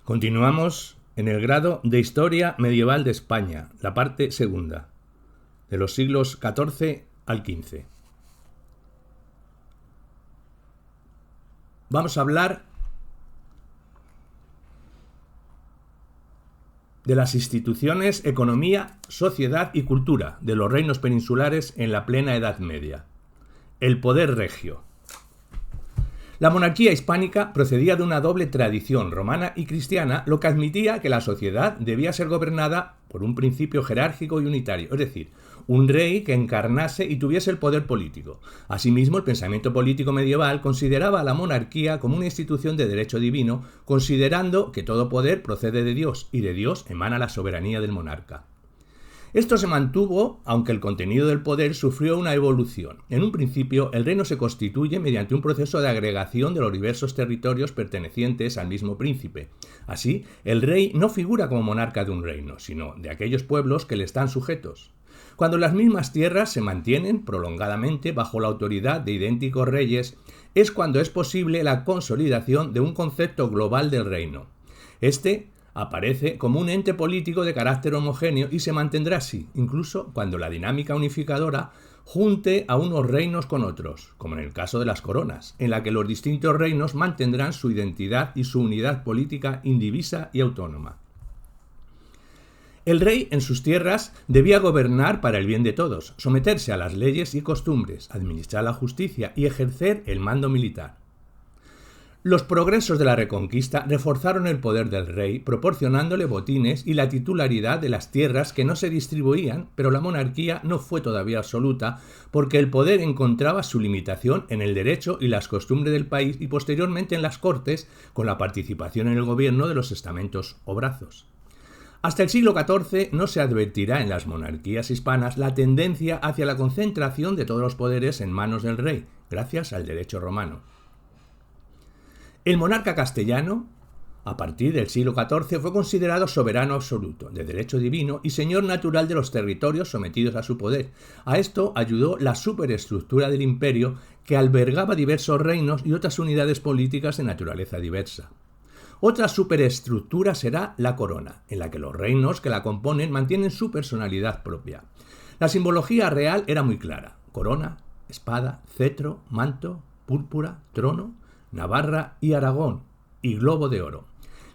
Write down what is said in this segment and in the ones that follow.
Continuamos en el grado de Historia Medieval de España, la parte segunda, de los siglos XIV al XV. Vamos a hablar de las instituciones, economía, sociedad y cultura de los reinos peninsulares en la plena Edad Media. El poder regio. La monarquía hispánica procedía de una doble tradición romana y cristiana, lo que admitía que la sociedad debía ser gobernada por un principio jerárquico y unitario, es decir, un rey que encarnase y tuviese el poder político. Asimismo, el pensamiento político medieval consideraba a la monarquía como una institución de derecho divino, considerando que todo poder procede de Dios y de Dios emana la soberanía del monarca. Esto se mantuvo, aunque el contenido del poder sufrió una evolución. En un principio, el reino se constituye mediante un proceso de agregación de los diversos territorios pertenecientes al mismo príncipe. Así, el rey no figura como monarca de un reino, sino de aquellos pueblos que le están sujetos. Cuando las mismas tierras se mantienen prolongadamente bajo la autoridad de idénticos reyes, es cuando es posible la consolidación de un concepto global del reino. Este aparece como un ente político de carácter homogéneo y se mantendrá así, incluso cuando la dinámica unificadora junte a unos reinos con otros, como en el caso de las coronas, en la que los distintos reinos mantendrán su identidad y su unidad política indivisa y autónoma. El rey en sus tierras debía gobernar para el bien de todos, someterse a las leyes y costumbres, administrar la justicia y ejercer el mando militar. Los progresos de la Reconquista reforzaron el poder del rey, proporcionándole botines y la titularidad de las tierras que no se distribuían, pero la monarquía no fue todavía absoluta, porque el poder encontraba su limitación en el derecho y las costumbres del país y posteriormente en las Cortes, con la participación en el gobierno de los estamentos o brazos. Hasta el siglo XIV no se advertirá en las monarquías hispanas la tendencia hacia la concentración de todos los poderes en manos del rey, gracias al derecho romano. El monarca castellano, a partir del siglo XIV, fue considerado soberano absoluto, de derecho divino y señor natural de los territorios sometidos a su poder. A esto ayudó la superestructura del imperio, que albergaba diversos reinos y otras unidades políticas de naturaleza diversa. Otra superestructura será la corona, en la que los reinos que la componen mantienen su personalidad propia. La simbología real era muy clara: corona, espada, cetro, manto, púrpura, trono, Navarra y Aragón, y globo de oro.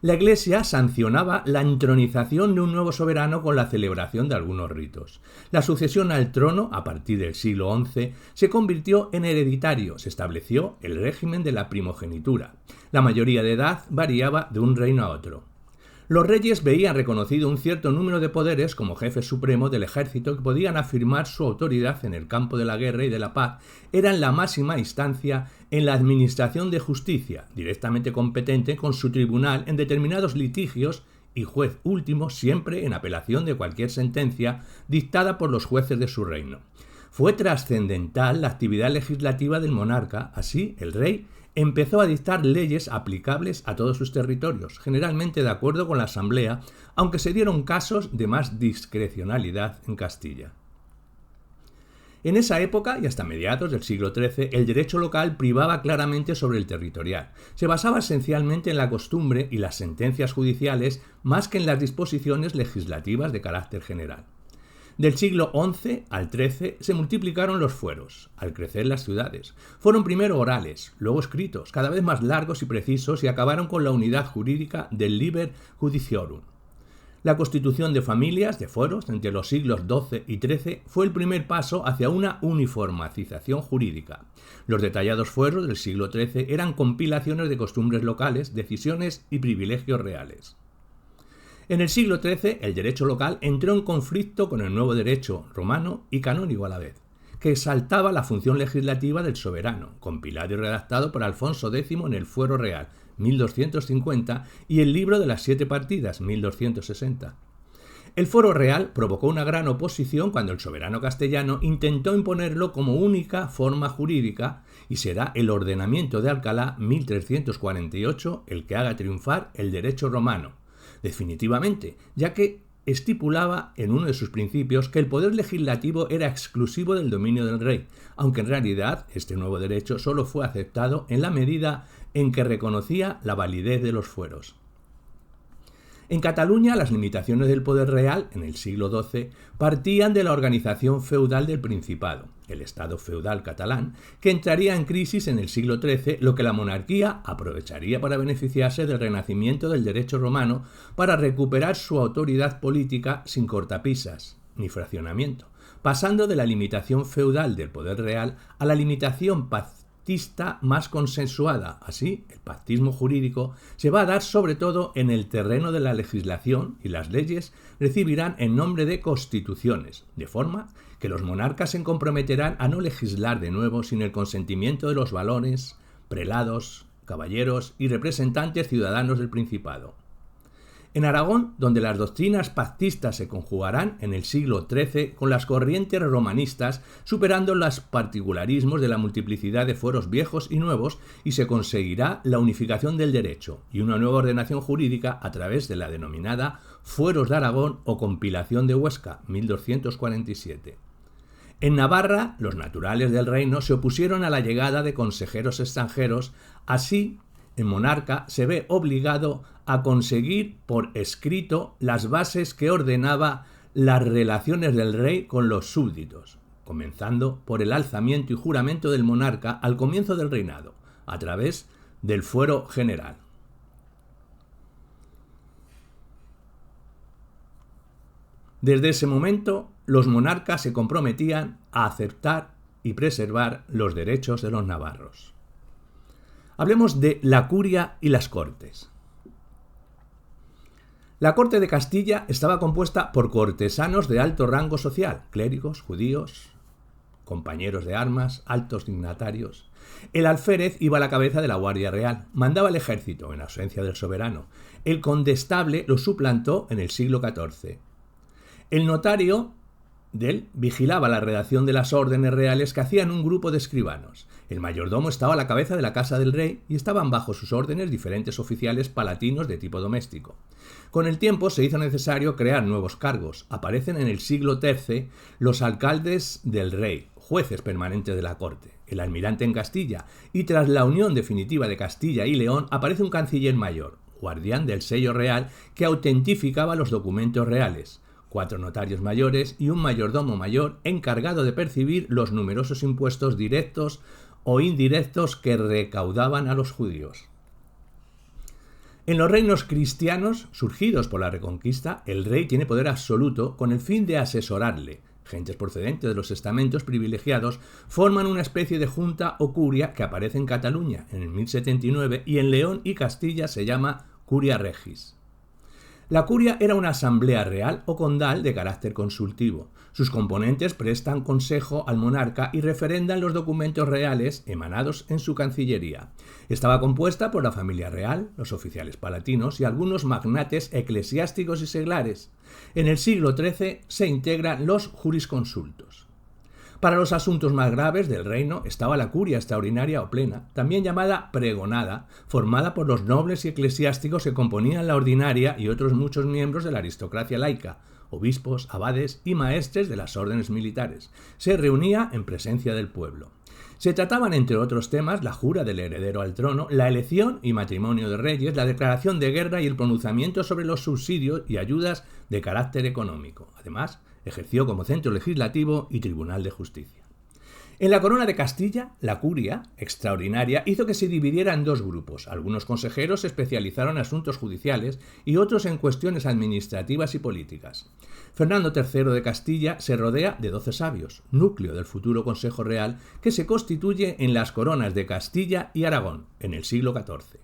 La Iglesia sancionaba la entronización de un nuevo soberano con la celebración de algunos ritos. La sucesión al trono, a partir del siglo XI, se convirtió en hereditario. Se estableció el régimen de la primogenitura. La mayoría de edad variaba de un reino a otro. Los reyes veían reconocido un cierto número de poderes como jefes supremos del ejército que podían afirmar su autoridad en el campo de la guerra y de la paz. Eran la máxima instancia en la administración de justicia, directamente competente con su tribunal en determinados litigios y juez último siempre en apelación de cualquier sentencia dictada por los jueces de su reino. Fue trascendental la actividad legislativa del monarca. Así, el rey empezó a dictar leyes aplicables a todos sus territorios, generalmente de acuerdo con la Asamblea, aunque se dieron casos de más discrecionalidad en Castilla. En esa época, y hasta mediados del siglo XIII, el derecho local privaba claramente sobre el territorial. Se basaba esencialmente en la costumbre y las sentencias judiciales, más que en las disposiciones legislativas de carácter general. Del siglo XI al XIII se multiplicaron los fueros, al crecer las ciudades. Fueron primero orales, luego escritos, cada vez más largos y precisos, y acabaron con la unidad jurídica del Liber Judiciorum. La constitución de familias de fueros entre los siglos XII y XIII fue el primer paso hacia una uniformización jurídica. Los detallados fueros del siglo XIII eran compilaciones de costumbres locales, decisiones y privilegios reales. En el siglo XIII, el derecho local entró en conflicto con el nuevo derecho romano y canónico a la vez, que exaltaba la función legislativa del soberano, compilado y redactado por Alfonso X en el Fuero Real, 1250, y el Libro de las Siete Partidas, 1260. El Fuero Real provocó una gran oposición cuando el soberano castellano intentó imponerlo como única forma jurídica, y será el Ordenamiento de Alcalá, 1348, el que haga triunfar el derecho romano, definitivamente, ya que estipulaba en uno de sus principios que el poder legislativo era exclusivo del dominio del rey, aunque en realidad este nuevo derecho solo fue aceptado en la medida en que reconocía la validez de los fueros. En Cataluña, las limitaciones del poder real, en el siglo XII, partían de la organización feudal del Principado, el Estado feudal catalán, que entraría en crisis en el siglo XIII, lo que la monarquía aprovecharía para beneficiarse del renacimiento del derecho romano para recuperar su autoridad política sin cortapisas ni fraccionamiento, pasando de la limitación feudal del poder real a la limitación pactista más consensuada. Así, el pactismo jurídico se va a dar sobre todo en el terreno de la legislación y las leyes recibirán el nombre de constituciones, de forma que los monarcas se comprometerán a no legislar de nuevo sin el consentimiento de los varones, prelados, caballeros y representantes ciudadanos del Principado. En Aragón, donde las doctrinas pactistas se conjugarán en el siglo XIII con las corrientes romanistas, superando los particularismos de la multiplicidad de fueros viejos y nuevos, y se conseguirá la unificación del derecho y una nueva ordenación jurídica a través de la denominada Fueros de Aragón o Compilación de Huesca, 1247. En Navarra, los naturales del reino se opusieron a la llegada de consejeros extranjeros, así el monarca se ve obligado a conseguir por escrito las bases que ordenaba las relaciones del rey con los súbditos, comenzando por el alzamiento y juramento del monarca al comienzo del reinado, a través del fuero general. Desde ese momento, los monarcas se comprometían a aceptar y preservar los derechos de los navarros. Hablemos de la curia y las cortes. La corte de Castilla estaba compuesta por cortesanos de alto rango social, clérigos, judíos, compañeros de armas, altos dignatarios. El alférez iba a la cabeza de la Guardia Real, mandaba el ejército en ausencia del soberano. El condestable lo suplantó en el siglo XIV. El notario vigilaba la redacción de las órdenes reales que hacían un grupo de escribanos. El mayordomo estaba a la cabeza de la casa del rey y estaban bajo sus órdenes diferentes oficiales palatinos de tipo doméstico. Con el tiempo se hizo necesario crear nuevos cargos. Aparecen en el siglo XIII los alcaldes del rey, jueces permanentes de la corte, el almirante en Castilla, y tras la unión definitiva de Castilla y León aparece un canciller mayor, guardián del sello real que autentificaba los documentos reales, 4 notarios mayores y un mayordomo mayor encargado de percibir los numerosos impuestos directos o indirectos que recaudaban a los judíos. En los reinos cristianos, surgidos por la Reconquista, el rey tiene poder absoluto con el fin de asesorarle. Gentes procedentes de los estamentos privilegiados forman una especie de junta o curia que aparece en Cataluña en el 1079 y en León y Castilla se llama Curia Regis. La curia era una asamblea real o condal de carácter consultivo. Sus componentes prestan consejo al monarca y referendan los documentos reales emanados en su cancillería. Estaba compuesta por la familia real, los oficiales palatinos y algunos magnates eclesiásticos y seglares. En el siglo XIII se integran los jurisconsultos. Para los asuntos más graves del reino estaba la curia extraordinaria o plena, también llamada pregonada, formada por los nobles y eclesiásticos que componían la ordinaria y otros muchos miembros de la aristocracia laica, obispos, abades y maestres de las órdenes militares. Se reunía en presencia del pueblo. Se trataban, entre otros temas, la jura del heredero al trono, la elección y matrimonio de reyes, la declaración de guerra y el pronunciamiento sobre los subsidios y ayudas de carácter económico. Además, ejerció como centro legislativo y tribunal de justicia. En la corona de Castilla, la curia extraordinaria hizo que se dividiera en 2 grupos. Algunos consejeros se especializaron en asuntos judiciales y otros en cuestiones administrativas y políticas. Fernando III de Castilla se rodea de 12 sabios, núcleo del futuro Consejo Real, que se constituye en las coronas de Castilla y Aragón, en el siglo XIV.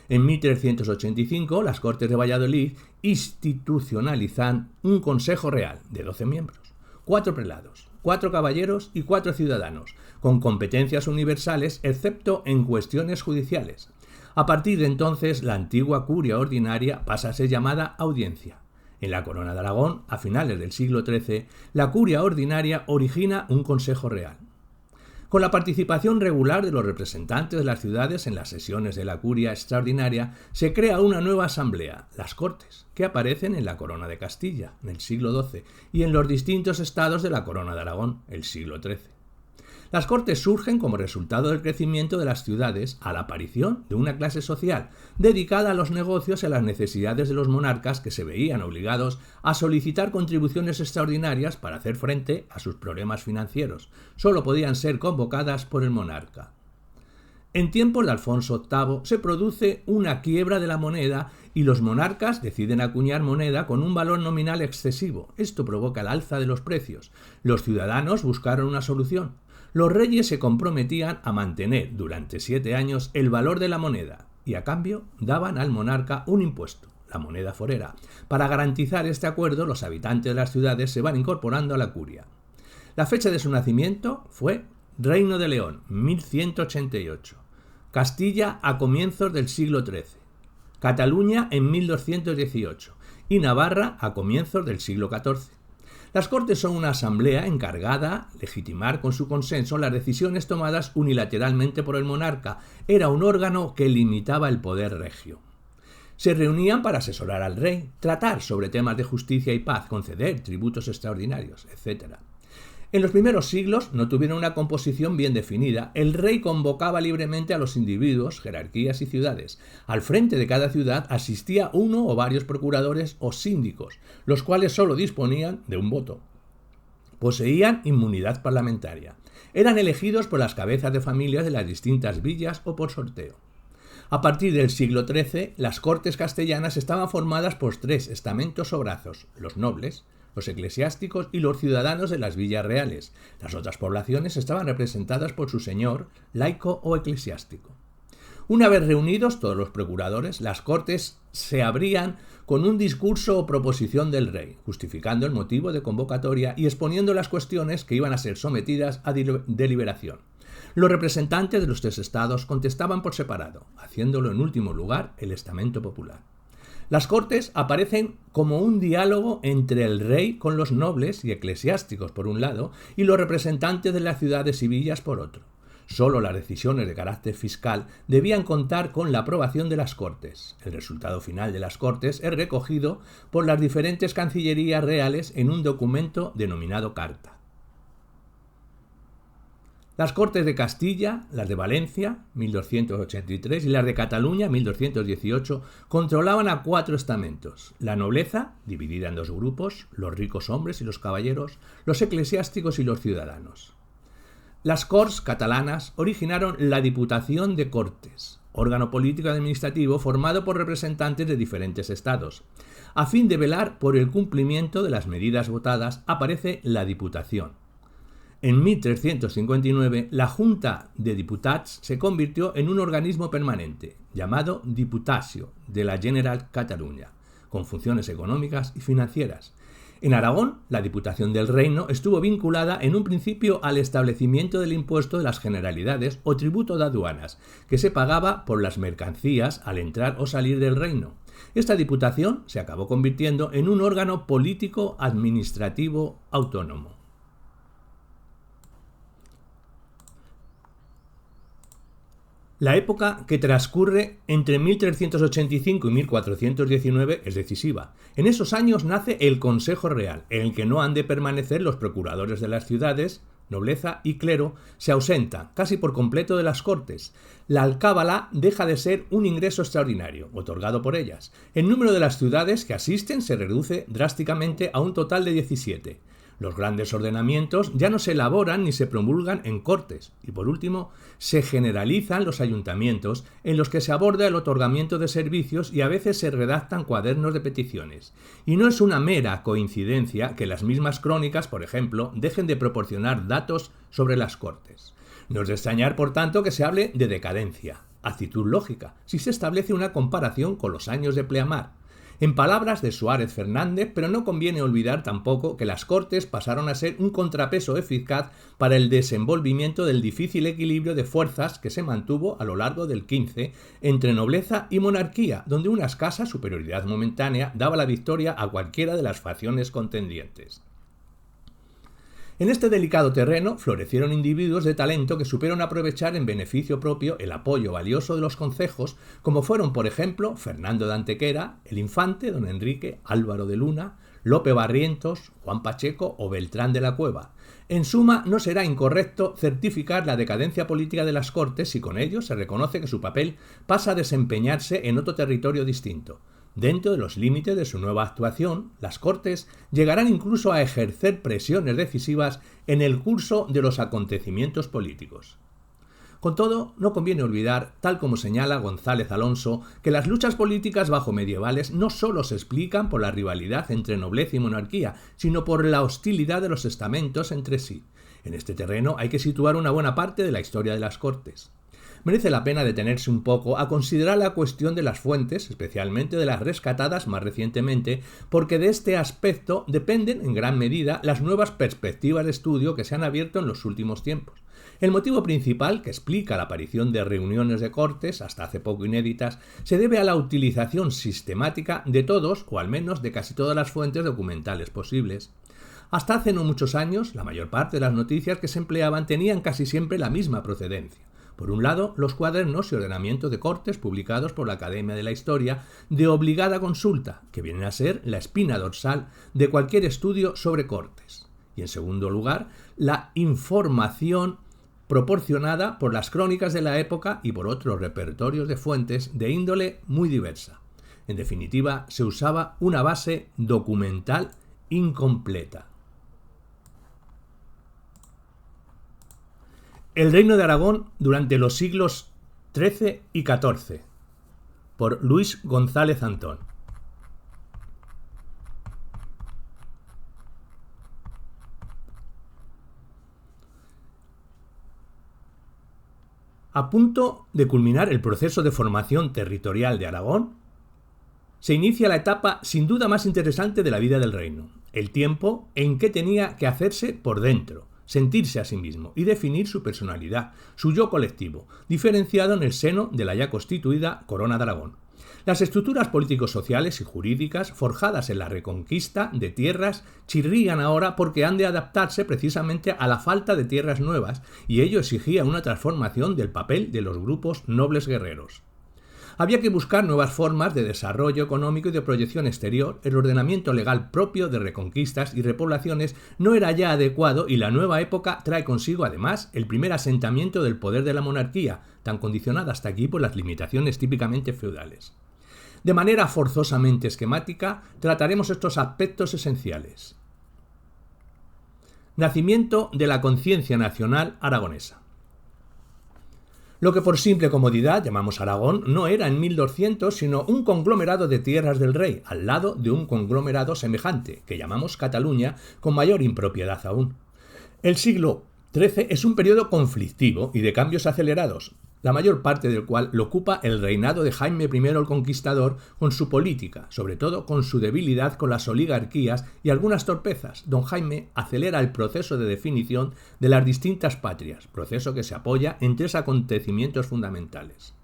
En 1385, las Cortes de Valladolid institucionalizan un Consejo Real de 12 miembros, 4 prelados, 4 caballeros y 4 ciudadanos, con competencias universales excepto en cuestiones judiciales. A partir de entonces, la antigua curia ordinaria pasa a ser llamada audiencia. En la Corona de Aragón, a finales del siglo XIII, la curia ordinaria origina un Consejo Real. Con la participación regular de los representantes de las ciudades en las sesiones de la curia extraordinaria, se crea una nueva asamblea, las Cortes, que aparecen en la Corona de Castilla, en el siglo XII, y en los distintos estados de la Corona de Aragón, el siglo XIII. Las cortes surgen como resultado del crecimiento de las ciudades a la aparición de una clase social dedicada a los negocios y a las necesidades de los monarcas que se veían obligados a solicitar contribuciones extraordinarias para hacer frente a sus problemas financieros. Solo podían ser convocadas por el monarca. En tiempos de Alfonso VIII se produce una quiebra de la moneda y los monarcas deciden acuñar moneda con un valor nominal excesivo. Esto provoca el alza de los precios. Los ciudadanos buscaron una solución. Los reyes se comprometían a mantener durante 7 años el valor de la moneda y a cambio daban al monarca un impuesto, la moneda forera. Para garantizar este acuerdo, los habitantes de las ciudades se van incorporando a la curia. La fecha de su nacimiento fue Reino de León, 1188. Castilla a comienzos del siglo XIII. Cataluña en 1218 y Navarra a comienzos del siglo XIV. Las Cortes son una asamblea encargada de legitimar con su consenso las decisiones tomadas unilateralmente por el monarca. Era un órgano que limitaba el poder regio. Se reunían para asesorar al rey, tratar sobre temas de justicia y paz, conceder tributos extraordinarios, etc. En los primeros siglos no tuvieron una composición bien definida. El rey convocaba libremente a los individuos, jerarquías y ciudades. Al frente de cada ciudad asistía uno o varios procuradores o síndicos, los cuales solo disponían de un voto. Poseían inmunidad parlamentaria. Eran elegidos por las cabezas de familias de las distintas villas o por sorteo. A partir del siglo XIII, las Cortes castellanas estaban formadas por 3 estamentos o brazos: los nobles, los eclesiásticos y los ciudadanos de las villas reales. Las otras poblaciones estaban representadas por su señor, laico o eclesiástico. Una vez reunidos todos los procuradores, las Cortes se abrían con un discurso o proposición del rey, justificando el motivo de convocatoria y exponiendo las cuestiones que iban a ser sometidas a deliberación. Los representantes de los 3 estados contestaban por separado, haciéndolo en último lugar el estamento popular. Las Cortes aparecen como un diálogo entre el rey con los nobles y eclesiásticos por un lado y los representantes de las ciudades y villas por otro. Solo las decisiones de carácter fiscal debían contar con la aprobación de las Cortes. El resultado final de las Cortes es recogido por las diferentes cancillerías reales en un documento denominado Carta. Las Cortes de Castilla, las de Valencia, 1283, y las de Cataluña, 1218, controlaban a 4 estamentos: la nobleza, dividida en 2 grupos, los ricos hombres y los caballeros, los eclesiásticos y los ciudadanos. Las Corts catalanas originaron la Diputación de Cortes, órgano político y administrativo formado por representantes de diferentes estados. A fin de velar por el cumplimiento de las medidas votadas, aparece la Diputación. En 1359, la Junta de Diputats se convirtió en un organismo permanente, llamado Diputació de la Generalitat Catalunya, con funciones económicas y financieras. En Aragón, la Diputación del Reino estuvo vinculada en un principio al establecimiento del impuesto de las Generalidades o tributo de aduanas, que se pagaba por las mercancías al entrar o salir del reino. Esta Diputación se acabó convirtiendo en un órgano político administrativo autónomo. La época que transcurre entre 1385 y 1419 es decisiva. En esos años nace el Consejo Real, en el que no han de permanecer los procuradores de las ciudades. Nobleza y clero se ausentan casi por completo de las Cortes. La alcábala deja de ser un ingreso extraordinario, otorgado por ellas. El número de las ciudades que asisten se reduce drásticamente a un total de 17. Los grandes ordenamientos ya no se elaboran ni se promulgan en Cortes y, por último, se generalizan los ayuntamientos en los que se aborda el otorgamiento de servicios y a veces se redactan cuadernos de peticiones. Y no es una mera coincidencia que las mismas crónicas, por ejemplo, dejen de proporcionar datos sobre las Cortes. No es de extrañar, por tanto, que se hable de decadencia, actitud lógica, si se establece una comparación con los años de pleamar. En palabras de Suárez Fernández, pero no conviene olvidar tampoco que las Cortes pasaron a ser un contrapeso eficaz para el desenvolvimiento del difícil equilibrio de fuerzas que se mantuvo a lo largo del XV entre nobleza y monarquía, donde una escasa superioridad momentánea daba la victoria a cualquiera de las facciones contendientes. En este delicado terreno florecieron individuos de talento que supieron aprovechar en beneficio propio el apoyo valioso de los concejos, como fueron, por ejemplo, Fernando de Antequera, el infante, don Enrique, Álvaro de Luna, Lope Barrientos, Juan Pacheco o Beltrán de la Cueva. En suma, no será incorrecto certificar la decadencia política de las Cortes si con ello se reconoce que su papel pasa a desempeñarse en otro territorio distinto. Dentro de los límites de su nueva actuación, las Cortes llegarán incluso a ejercer presiones decisivas en el curso de los acontecimientos políticos. Con todo, no conviene olvidar, tal como señala González Alonso, que las luchas políticas bajomedievales no solo se explican por la rivalidad entre nobleza y monarquía, sino por la hostilidad de los estamentos entre sí. En este terreno hay que situar una buena parte de la historia de las Cortes. Merece la pena detenerse un poco a considerar la cuestión de las fuentes, especialmente de las rescatadas más recientemente, porque de este aspecto dependen en gran medida las nuevas perspectivas de estudio que se han abierto en los últimos tiempos. El motivo principal que explica la aparición de reuniones de Cortes, hasta hace poco inéditas, se debe a la utilización sistemática de todos, o al menos de casi todas las fuentes documentales posibles. Hasta hace no muchos años, la mayor parte de las noticias que se empleaban tenían casi siempre la misma procedencia. Por un lado, los cuadernos y ordenamientos de Cortes publicados por la Academia de la Historia de obligada consulta, que vienen a ser la espina dorsal de cualquier estudio sobre Cortes. Y en segundo lugar, la información proporcionada por las crónicas de la época y por otros repertorios de fuentes de índole muy diversa. En definitiva, se usaba una base documental incompleta. El Reino de Aragón durante los siglos XIII y XIV, por Luis González Antón. A punto de culminar el proceso de formación territorial de Aragón, se inicia la etapa sin duda más interesante de la vida del reino, el tiempo en que tenía que hacerse por dentro, sentirse a sí mismo y definir su personalidad, su yo colectivo, diferenciado en el seno de la ya constituida Corona de Aragón. Las estructuras políticos-sociales y jurídicas forjadas en la reconquista de tierras chirrían ahora porque han de adaptarse precisamente a la falta de tierras nuevas, y ello exigía una transformación del papel de los grupos nobles guerreros. Había que buscar nuevas formas de desarrollo económico y de proyección exterior. El ordenamiento legal propio de reconquistas y repoblaciones no era ya adecuado y la nueva época trae consigo además el primer asentamiento del poder de la monarquía, tan condicionada hasta aquí por las limitaciones típicamente feudales. De manera forzosamente esquemática, trataremos estos aspectos esenciales. Nacimiento de la conciencia nacional aragonesa. Lo que por simple comodidad llamamos Aragón no era en 1200 sino un conglomerado de tierras del rey, al lado de un conglomerado semejante, que llamamos Cataluña, con mayor impropiedad aún. El siglo XIII es un periodo conflictivo y de cambios acelerados, la mayor parte del cual lo ocupa el reinado de Jaime I el Conquistador con su política, sobre todo con su debilidad con las oligarquías y algunas torpezas. Don Jaime acelera el proceso de definición de las distintas patrias, proceso que se apoya en tres acontecimientos fundamentales.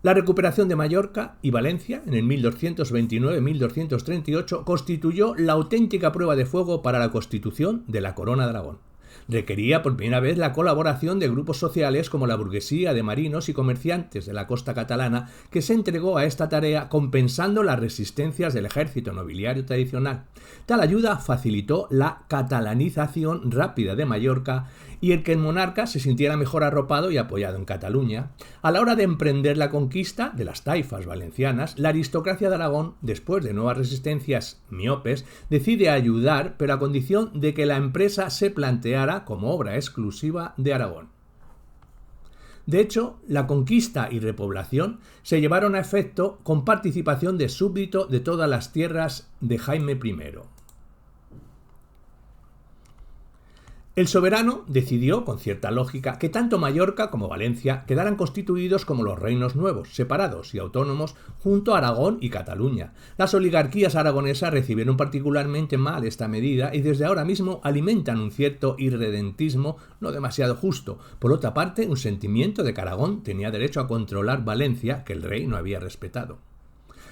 La recuperación de Mallorca y Valencia en el 1229-1238 constituyó la auténtica prueba de fuego para la constitución de la Corona de Aragón. Requería por primera vez la colaboración de grupos sociales como la burguesía de marinos y comerciantes de la costa catalana, que se entregó a esta tarea compensando las resistencias del ejército nobiliario tradicional. Tal ayuda facilitó la catalanización rápida de Mallorca y el que el monarca se sintiera mejor arropado y apoyado en Cataluña. A la hora de emprender la conquista de las taifas valencianas, la aristocracia de Aragón, después de nuevas resistencias miopes, decide ayudar, pero a condición de que la empresa se planteara como obra exclusiva de Aragón. De hecho, la conquista y repoblación se llevaron a efecto con participación de súbdito de todas las tierras de Jaime I. El soberano decidió, con cierta lógica, que tanto Mallorca como Valencia quedaran constituidos como los reinos nuevos, separados y autónomos, junto a Aragón y Cataluña. Las oligarquías aragonesas recibieron particularmente mal esta medida y desde ahora mismo alimentan un cierto irredentismo no demasiado justo. Por otra parte, un sentimiento de que Aragón tenía derecho a controlar Valencia, que el rey no había respetado.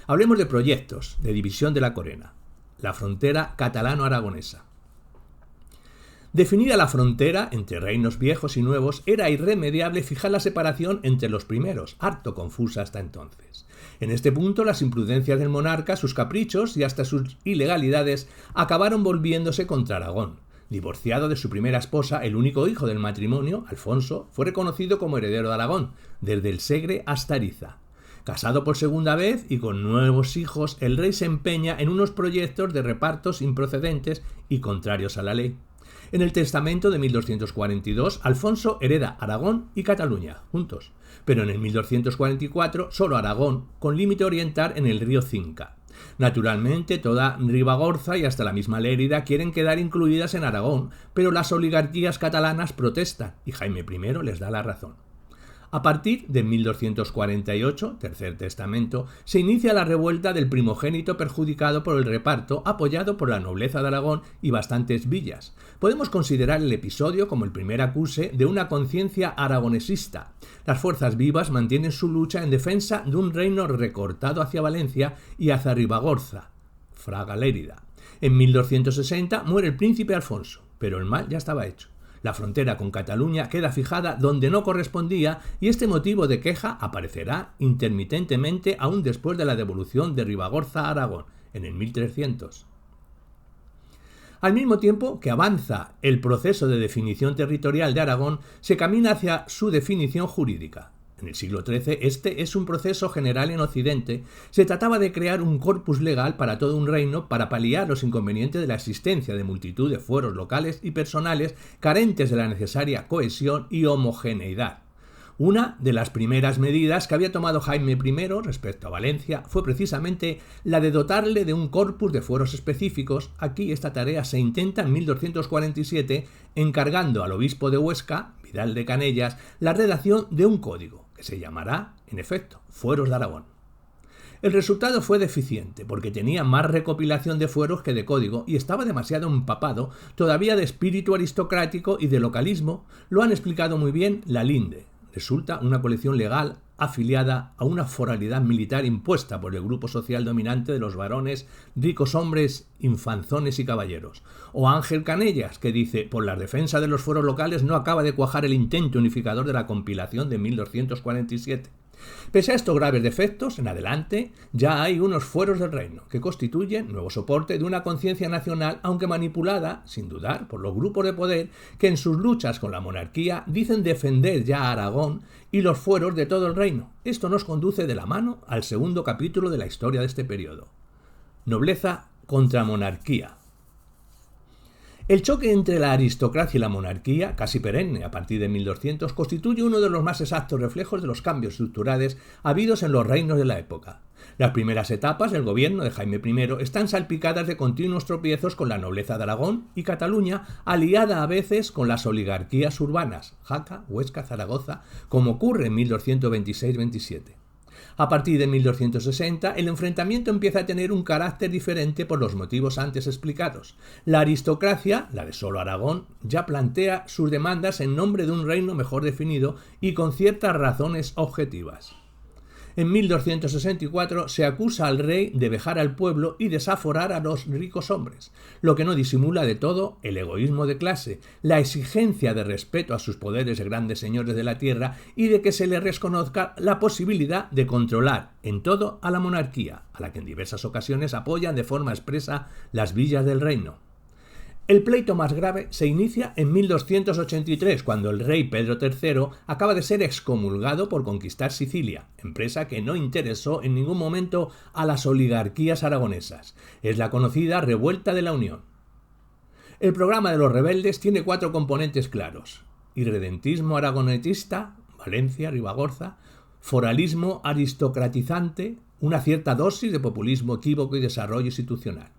Hablemos de proyectos de división de la Corona, la frontera catalano-aragonesa. Definida la frontera entre reinos viejos y nuevos, era irremediable fijar la separación entre los primeros, harto confusa hasta entonces. En este punto, las imprudencias del monarca, sus caprichos y hasta sus ilegalidades acabaron volviéndose contra Aragón. Divorciado de su primera esposa, el único hijo del matrimonio, Alfonso, fue reconocido como heredero de Aragón, desde el Segre hasta Ariza. Casado por segunda vez y con nuevos hijos, el rey se empeña en unos proyectos de repartos improcedentes y contrarios a la ley. En el testamento de 1242, Alfonso hereda Aragón y Cataluña, juntos, pero en el 1244 solo Aragón, con límite oriental en el río Cinca. Naturalmente, toda Ribagorza y hasta la misma Lérida quieren quedar incluidas en Aragón, pero las oligarquías catalanas protestan y Jaime I les da la razón. A partir de 1248, tercer testamento, se inicia la revuelta del primogénito perjudicado por el reparto, apoyado por la nobleza de Aragón y bastantes villas. Podemos considerar el episodio como el primer acuse de una conciencia aragonesista. Las fuerzas vivas mantienen su lucha en defensa de un reino recortado hacia Valencia y hacia Ribagorza, Fraga Lérida. En 1260 muere el príncipe Alfonso, pero el mal ya estaba hecho. La frontera con Cataluña queda fijada donde no correspondía y este motivo de queja aparecerá intermitentemente aún después de la devolución de Ribagorza a Aragón, en el 1300. Al mismo tiempo que avanza el proceso de definición territorial de Aragón, se camina hacia su definición jurídica. En el siglo XIII este es un proceso general en Occidente. Se trataba de crear un corpus legal para todo un reino para paliar los inconvenientes de la existencia de multitud de fueros locales y personales carentes de la necesaria cohesión y homogeneidad. Una de las primeras medidas que había tomado Jaime I respecto a Valencia fue precisamente la de dotarle de un corpus de fueros específicos. Aquí esta tarea se intenta en 1247 encargando al obispo de Huesca, Vidal de Canellas, la redacción de un código, que se llamará, en efecto, Fueros de Aragón. El resultado fue deficiente, porque tenía más recopilación de fueros que de código y estaba demasiado empapado, todavía de espíritu aristocrático y de localismo. Lo han explicado muy bien la Linde. Resulta una colección legal afiliada a una foralidad militar impuesta por el grupo social dominante de los varones, ricos hombres, infanzones y caballeros. O Ángel Canellas, que dice, por la defensa de los fueros locales no acaba de cuajar el intento unificador de la compilación de 1247. Pese a estos graves defectos, en adelante ya hay unos fueros del reino, que constituyen nuevo soporte de una conciencia nacional, aunque manipulada, sin dudar, por los grupos de poder que en sus luchas con la monarquía dicen defender ya a Aragón y los fueros de todo el reino. Esto nos conduce de la mano al segundo capítulo de la historia de este periodo. Nobleza contra monarquía. El choque entre la aristocracia y la monarquía, casi perenne a partir de 1200, constituye uno de los más exactos reflejos de los cambios estructurales habidos en los reinos de la época. Las primeras etapas del gobierno de Jaime I están salpicadas de continuos tropiezos con la nobleza de Aragón y Cataluña, aliada a veces con las oligarquías urbanas, Jaca, Huesca, Zaragoza, como ocurre en 1226-27. A partir de 1260, el enfrentamiento empieza a tener un carácter diferente por los motivos antes explicados. La aristocracia, la de solo Aragón, ya plantea sus demandas en nombre de un reino mejor definido y con ciertas razones objetivas. En 1264 se acusa al rey de vejar al pueblo y desaforar a los ricos hombres, lo que no disimula de todo el egoísmo de clase, la exigencia de respeto a sus poderes de grandes señores de la tierra y de que se le reconozca la posibilidad de controlar en todo a la monarquía, a la que en diversas ocasiones apoyan de forma expresa las villas del reino. El pleito más grave se inicia en 1283, cuando el rey Pedro III acaba de ser excomulgado por conquistar Sicilia, empresa que no interesó en ningún momento a las oligarquías aragonesas. Es la conocida Revuelta de la Unión. El programa de los rebeldes tiene 4 componentes claros: irredentismo aragonetista, Valencia, Ribagorza; foralismo aristocratizante, una cierta dosis de populismo equívoco y desarrollo institucional.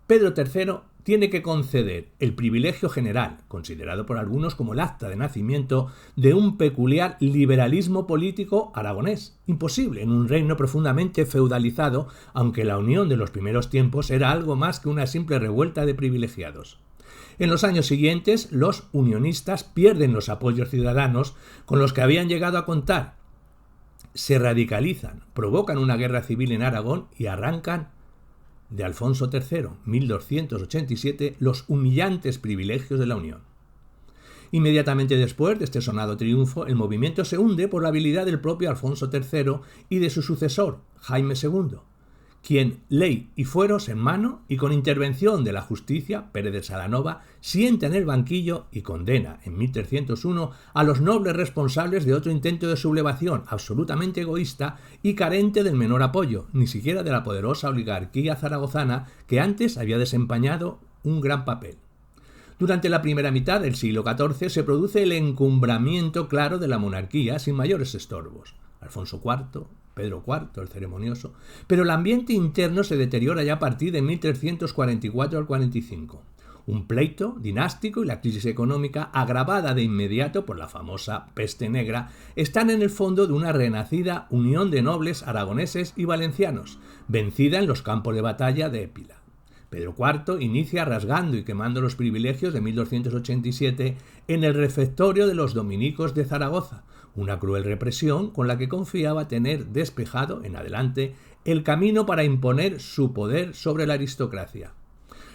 Pedro III tiene que conceder el privilegio general, considerado por algunos como el acta de nacimiento, de un peculiar liberalismo político aragonés, imposible en un reino profundamente feudalizado, aunque la unión de los primeros tiempos era algo más que una simple revuelta de privilegiados. En los años siguientes, los unionistas pierden los apoyos ciudadanos con los que habían llegado a contar. Se radicalizan, provocan una guerra civil en Aragón y arrancan de Alfonso III, 1287, los humillantes privilegios de la Unión. Inmediatamente después de este sonado triunfo, el movimiento se hunde por la habilidad del propio Alfonso III y de su sucesor, Jaime II, quien, ley y fueros en mano y con intervención de la justicia, Pérez de Salanova, sienta en el banquillo y condena en 1301 a los nobles responsables de otro intento de sublevación absolutamente egoísta y carente del menor apoyo, ni siquiera de la poderosa oligarquía zaragozana que antes había desempeñado un gran papel. Durante la primera mitad del siglo XIV se produce el encumbramiento claro de la monarquía sin mayores estorbos. Alfonso IV, Pedro IV, el ceremonioso, pero el ambiente interno se deteriora ya a partir de 1344 al 45. Un pleito dinástico y la crisis económica, agravada de inmediato por la famosa peste negra, están en el fondo de una renacida unión de nobles aragoneses y valencianos, vencida en los campos de batalla de Épila. Pedro IV inicia rasgando y quemando los privilegios de 1287 en el refectorio de los dominicos de Zaragoza, una cruel represión con la que confiaba tener despejado en adelante el camino para imponer su poder sobre la aristocracia.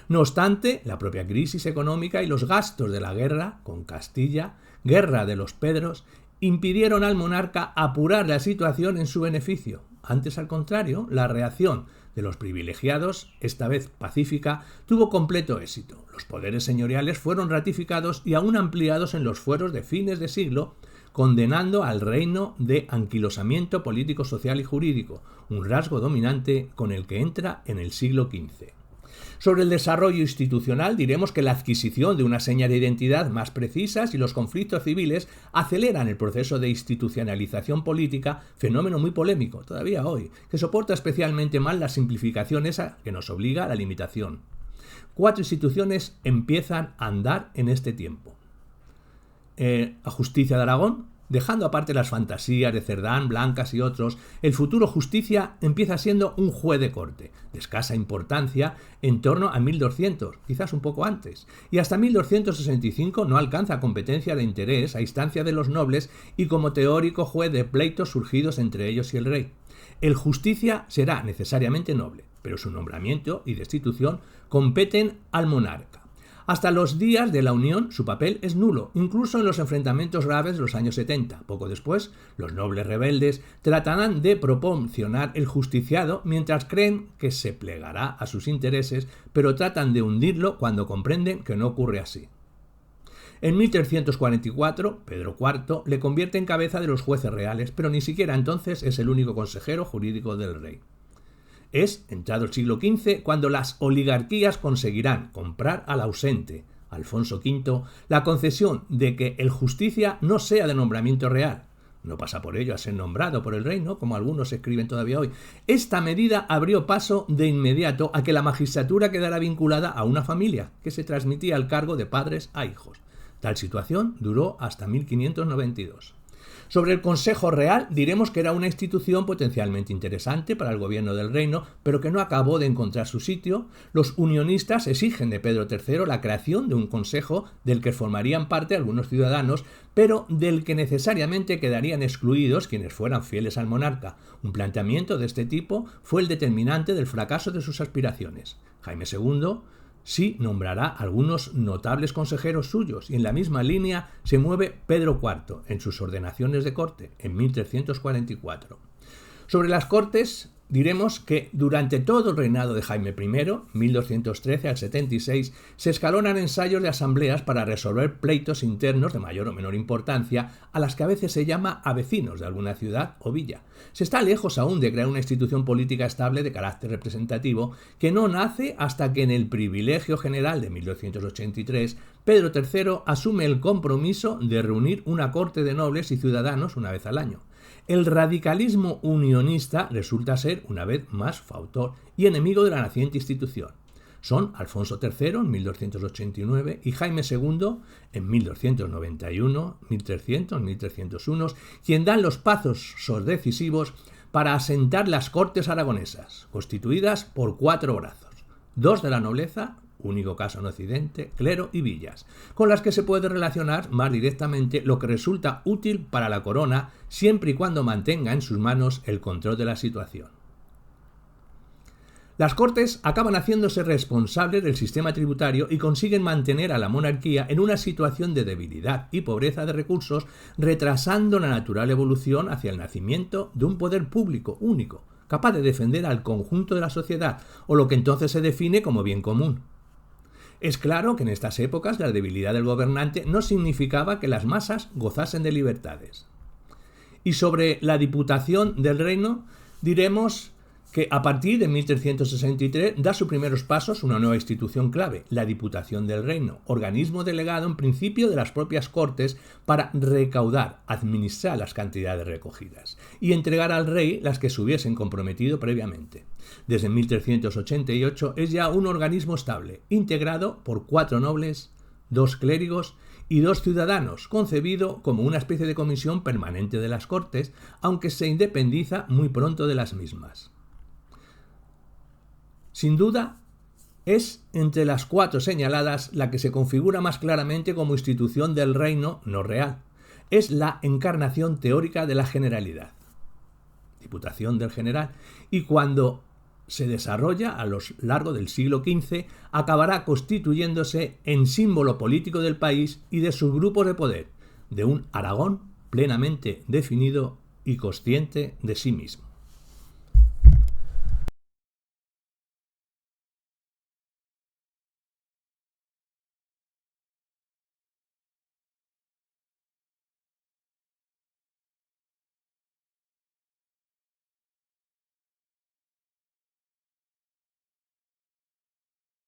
No obstante, la propia crisis económica y los gastos de la guerra con Castilla, guerra de los Pedros, impidieron al monarca apurar la situación en su beneficio. Antes, al contrario, la reacción de los privilegiados, esta vez pacífica, tuvo completo éxito. Los poderes señoriales fueron ratificados y aún ampliados en los fueros de fines de siglo, condenando al reino de anquilosamiento político, social y jurídico, un rasgo dominante con el que entra en el siglo XV. Sobre el desarrollo institucional diremos que la adquisición de una seña de identidad más precisas y los conflictos civiles aceleran el proceso de institucionalización política, fenómeno muy polémico todavía hoy, que soporta especialmente mal las simplificaciones a que nos obliga a la limitación. 4 instituciones empiezan a andar en este tiempo. La Justicia de Aragón, dejando aparte las fantasías de Cerdán, Blancas y otros, el futuro Justicia empieza siendo un juez de corte, de escasa importancia en torno a 1200, quizás un poco antes, y hasta 1265 no alcanza competencia de interés a instancia de los nobles y como teórico juez de pleitos surgidos entre ellos y el rey. El Justicia será necesariamente noble, pero su nombramiento y destitución competen al monarca. Hasta los días de la Unión su papel es nulo, incluso en los enfrentamientos graves de los años 70. Poco después, los nobles rebeldes tratarán de proporcionar el justiciado mientras creen que se plegará a sus intereses, pero tratan de hundirlo cuando comprenden que no ocurre así. En 1344, Pedro IV le convierte en cabeza de los jueces reales, pero ni siquiera entonces es el único consejero jurídico del rey. Es, entrado el siglo XV, cuando las oligarquías conseguirán comprar al ausente, Alfonso V, la concesión de que el Justicia no sea de nombramiento real. No pasa por ello a ser nombrado por el rey, ¿no?, como algunos escriben todavía hoy. Esta medida abrió paso de inmediato a que la magistratura quedara vinculada a una familia, que se transmitía el cargo de padres a hijos. Tal situación duró hasta 1592. Sobre el Consejo Real diremos que era una institución potencialmente interesante para el gobierno del reino, pero que no acabó de encontrar su sitio. Los unionistas exigen de Pedro III la creación de un consejo del que formarían parte algunos ciudadanos, pero del que necesariamente quedarían excluidos quienes fueran fieles al monarca. Un planteamiento de este tipo fue el determinante del fracaso de sus aspiraciones. Jaime II sí nombrará algunos notables consejeros suyos y en la misma línea se mueve Pedro IV en sus ordenaciones de corte en 1344. Sobre las cortes diremos que durante todo el reinado de Jaime I, 1213 al 76, se escalonan ensayos de asambleas para resolver pleitos internos de mayor o menor importancia, a las que a veces se llama a vecinos de alguna ciudad o villa. Se está lejos aún de crear una institución política estable de carácter representativo, que no nace hasta que en el Privilegio General de 1283 Pedro III asume el compromiso de reunir una corte de nobles y ciudadanos una vez al año. El radicalismo unionista resulta ser, una vez más, fautor y enemigo de la naciente institución. Son Alfonso III en 1289 y Jaime II en 1291, 1300, 1301, quien dan los pasos decisivos para asentar las Cortes aragonesas, constituidas por 4 brazos, 2 de la nobleza, único caso en Occidente, clero y villas, con las que se puede relacionar más directamente lo que resulta útil para la corona siempre y cuando mantenga en sus manos el control de la situación. Las Cortes acaban haciéndose responsables del sistema tributario y consiguen mantener a la monarquía en una situación de debilidad y pobreza de recursos, retrasando la natural evolución hacia el nacimiento de un poder público único, capaz de defender al conjunto de la sociedad, o lo que entonces se define como bien común. Es claro que en estas épocas la debilidad del gobernante no significaba que las masas gozasen de libertades. Y sobre la Diputación del Reino diremos que a partir de 1363 da sus primeros pasos una nueva institución clave, la Diputación del Reino, organismo delegado en principio de las propias Cortes para recaudar, administrar las cantidades recogidas y entregar al rey las que se hubiesen comprometido previamente. Desde 1388 es ya un organismo estable, integrado por 4 nobles, 2 clérigos y 2 ciudadanos, concebido como una especie de comisión permanente de las Cortes, aunque se independiza muy pronto de las mismas. Sin duda, es entre las 4 señaladas la que se configura más claramente como institución del reino no real. Es la encarnación teórica de la generalidad, Diputación del General, y cuando se desarrolla a lo largo del siglo XV, acabará constituyéndose en símbolo político del país y de sus grupos de poder, de un Aragón plenamente definido y consciente de sí mismo.